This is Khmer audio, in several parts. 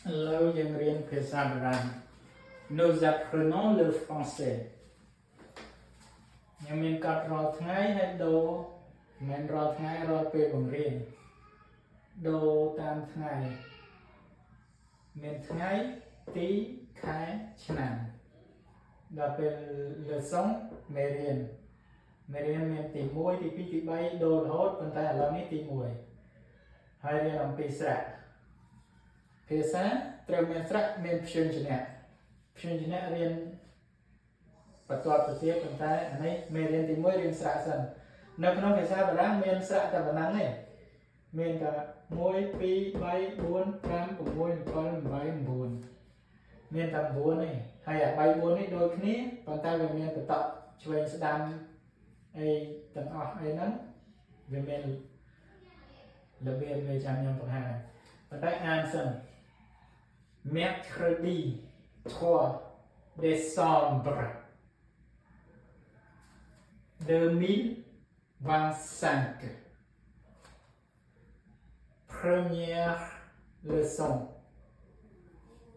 Lâu dân riêng phía xa rằng nous apprenons le français. Nhưng mình cắt rõ ngay hay đồ mình rõ ngay rõ về bằng riêng đồ tam ngay mình ngay tí khai chân là về leçon meridian meridian mình tìm môi thì pi tí bay đồ hốt còn ta là ní tìm môi hai riêng làm pi sạ pi sạត្រូវមានស្រៈមានព្យញ្ជនៈរៀនបន្ទាប់ទៅទៀតប៉ុន្តែអានេះមេរៀនទី1រៀនស្រៈសិននៅក្នុងភាសាបារាំងមានស្រៈតែប៉ុណ្ណឹងទេមានតែ1 2 3 4 5 6 7 8 9មានតែ9ទេហើយអា3 4នេះដូចគ្នាប៉ុន្តែវាមានបន្តឆ្វេងស្ដាំអីទាំងអស់អីហ្នឹងវាមានរបៀបនៃចាំខ្ញុំបង្ហាញប៉ុន្តែអានសិនmercredi 3 décembre 2025 première leçon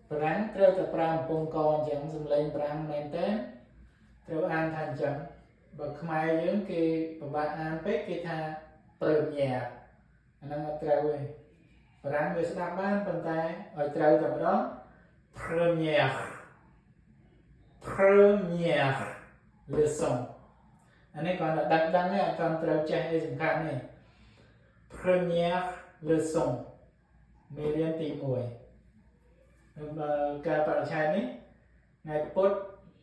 ប្រាំងត្រូវតែប្រាំកំពង់កអញ្ចឹងសំឡេងប្រាំងមែនទេត្រូវអានថាអញ្ចឹងបើខ្មែរយើងគេពិបាកអានពេកគេថា première អាហ្នឹងអត់ត្រូវទេប្រាំងវាស្ដាប់បានប៉ុន្តែឲ្យត្រូវតែម្ដង première leçon អានេះគាត់តែដឹងទេអត់តាមត្រូវចេះអីសំខាន់ទេ première leçon មេរៀនទី1ការបរិច្ឆេទនេះថ្ងៃពុធ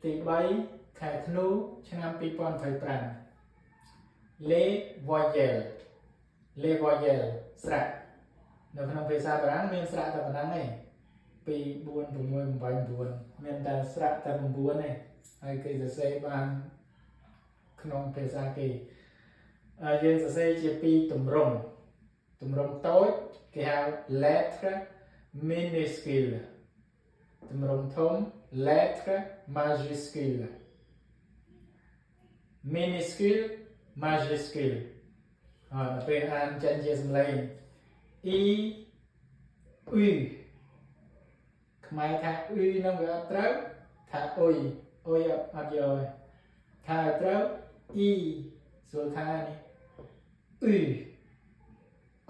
ទី3ខែធ្នូឆ្នាំ2025 les voyelles ស្រៈនៅក្នុងភាសាបារាំងមានស្រៈតែប៉ុណ្ណឹងទេ2 4 6 8 9មានតែស្រៈតែ9ទេហើយគេសរសេរបានក្នុងភាសាគេយើងសរសេរជា2ទម្រង់តូចគេហៅ lettre minuscule ទម្រង់ធំ lettre majuscule majuscule ហើយពេលអានចេញជាសំឡេង i u ខ្មែរថា u នឹងវាអត់ត្រូវថាអុយអត់យកថាត្រូវ i ស្រួលថានេះ u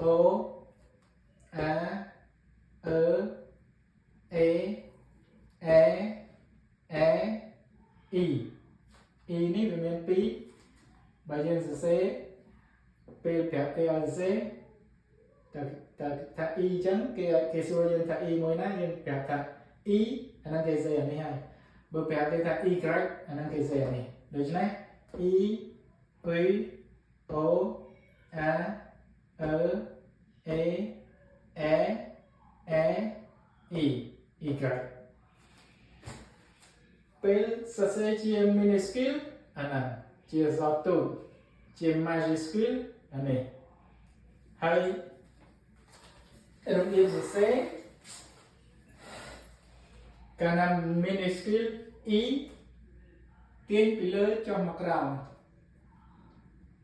o a e e e e នេះវាមាន2បើយើងសរសេរពេលប្រាប់គេឲ្យសរសេរថា e អញ្ចឹងគេសួរយើងថា e មួយណាយើងប្រាប់ថា e អាហ្នឹងគេសរសេរអានេះហើយបើប្រាប់គេថា y អាហ្នឹងគេសរសេរអានេះដូច្នេះ e u o a e e y ពេលសរសេរជា minuscule អាហ្នឹងជាសរទូជា majuscule អានេះហើយរបៀបសរសេរកាលណា minuscule e ទាញពីលើចុះមកក្រោម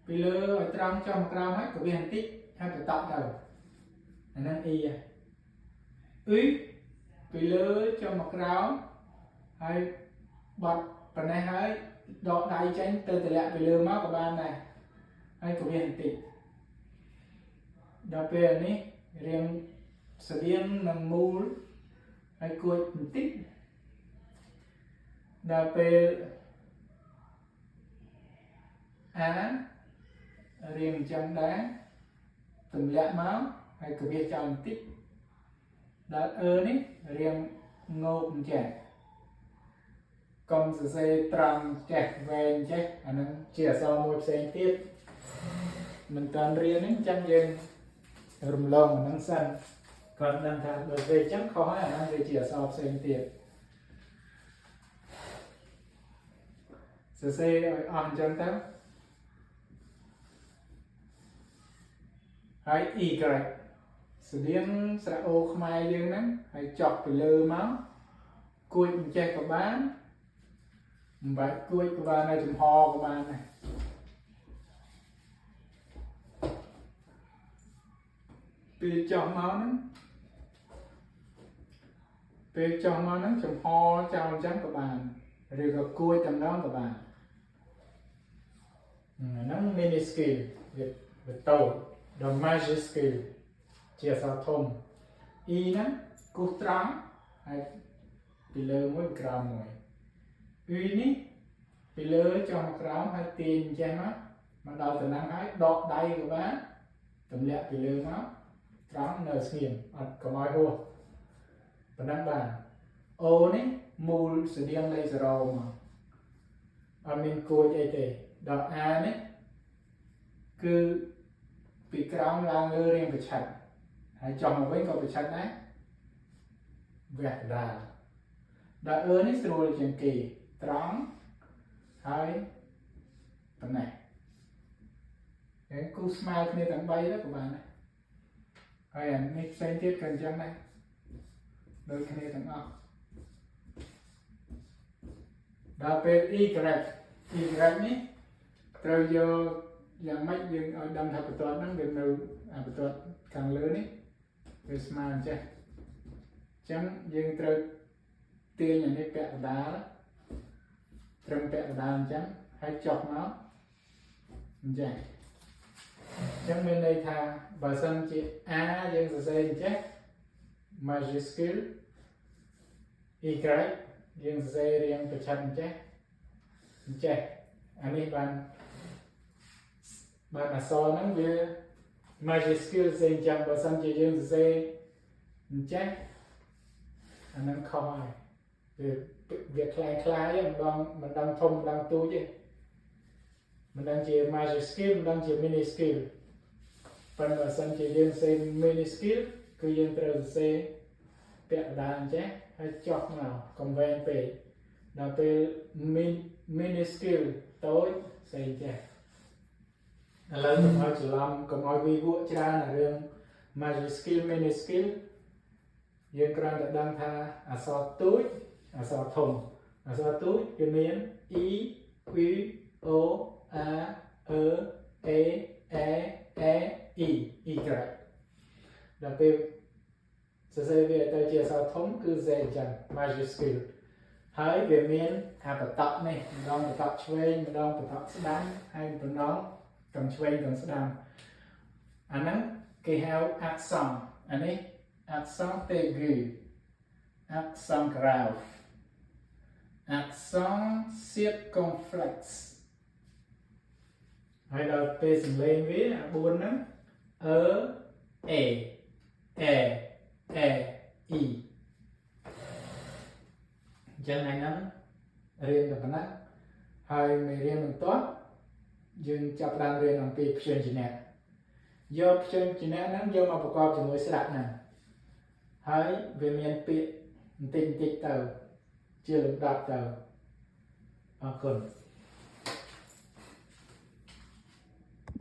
ពីលើឲ្យត្រង់ចុះមកក្រោមហើយកវាបន្តិចហើយបន្តទៅអាហ្នឹង e u ពីលើចុះមកក្រោមហើយបត់ប៉ុណ្ណេះហើយដកដៃចេញទៅទម្លាក់ពីលើមកក៏បានដែរហើយកវាបន្តិចដល់ពេលនេះរៀងស្តៀងនឹងមូលហើយគួចបន្តិចដល់ពេលអារៀងអញ្ចឹងដែរទម្លាក់មកហើយកវាចោលបន្តិចដល់នេះរៀងងោកអញ្ចឹងកុំសរសេរត្រង់ចេះវែងចេះអាហ្នឹងជាអក្សរមួយផ្សេងទៀតមិនតាន់រៀនហ្នឹងអញ្ចឹងយើងរំលងអាហ្នឹងសិនគាត់ដឹងថាបើវាអញ្ចឹងខុសហើយអាហ្នឹងវាជាអក្សរផ្សេងទៀតសរសេរឲ្យអស់អញ្ចឹងទៅហើយ y ស្តៀងស្រៈអូខ្មែរយើងហ្នឹងហើយចុះពីលើមកគួចអញ្ចេះក៏បានមិនបាច់គួចក៏បានហើយចំហក៏បានដែរពេលចុះមកហ្នឹង ពេលចុះមកហ្នឹងចំហចោលអញ្ចឹងក៏បានឬក៏គួយតែម្ដងក៏បានហ្នឹង mini scale វាតូចដល់ major scale ជាអក្សរធំ E ហ្នឹងគូសត្រង់ហើយពីលើមួយក្រោមមួយ U នេះពីលើចុះមកក្រោមហើយទាញអញ្ចឹងមកដល់តំណែងហើយដកដៃក៏បានទម្លាក់ពីលើមកត្រង់នៅស្ងៀមអត់កុំឲ្យហួសប៉ុណ្ណឹងបាន O នេះមូលស្តៀងលេខ0មកអត់មានគួយអីទេដល់ A នេះគឺពីក្រោមឡើងលើរៀងប្រឆិតហើយចុះមកវិញក៏ប្រឆិតដែរវះកដាលដល់ E នេះស្រួលជាងគេត្រង់ហើយប៉ុណ្ណេះហើយគូស្មើគ្នាទាំង3ទៅក៏បានដែរហើយអានេះផ្សេងទៀតក៏អញ្ចឹងដែរដូចគ្នាទាំងអស់ដល់ពេល Y នេះត្រូវយកយ៉ាងម៉េចយើងឲ្យដឹងថាបន្ទាត់ហ្នឹងវានៅបន្ទាត់ខាងលើនេះវាស្មើអញ្ចឹងយើងត្រូវទាញអានេះពាក់កណ្ដាលត្រឹមពាក់កណ្ដាលអញ្ចឹងហើយចុះមកអញ្ចឹងមានន័យថាបើសិនជា A យើងសរសេរអញ្ចឹង majuscule Y យើងសរសេររៀងប្រឆិតអញ្ចឹងអានេះបានអក្សរហ្នឹងវា majuscule ផ្សេងអញ្ចឹងបើសិនជាយើងសរសេរអញ្ចឹងអាហ្នឹងខុសហើយវាคล้ายមិនដឹងធំមិនដឹងទូចទេមិនដឹងជា majuscule មិនដឹងជា minuscule ប៉ុន្តែបើសិនជាយើងសរសេរ minuscule គឺយើងត្រូវសរសេរពាក់កណ្ដាលអញ្ចឹងហើយចុះមកកុំវែងពេកដល់ពេល minuscule តូចស្អីអញ្ចឹងឥឡូវកុំឲ្យច្រឡំកុំឲ្យវាវក់ច្រើននៅរឿង majuscule minuscule យើងគ្រាន់តែដឹងថាអក្សរទូចអក្សរធំអក្សរទូចវាមាន E Q O A E A E E Y ដល់ពេលសរសេរវាទៅជាអក្សរធំគឺ Z អញ្ចឹង majuscule ហើយវាមានអាបតក់នេះម្ដងបតក់ឆ្វេងម្ដងបតក់ស្ដាំហើយម្ដងទាំងឆ្វេងទាំងស្ដាំអាហ្នឹងគេហៅ accent អានេះ accent aigu accent grave accent circonflex ហើយដល់ពេលសំឡេងវាអា4ហ្នឹងE E E ចឹងហ្នឹងរៀនតែប៉ុណ្ណាហើយមេរៀនបន្ទាប់យើងចាប់ផ្ដើមរៀនអំពីព្យញ្ជនៈយកព្យញ្ជនៈហ្នឹងយកមកប្រកបជាមួយស្រៈហ្នឹងហើយវាមានពាក្យបន្តិចទៅជាលំដាប់ទៅអរគុណ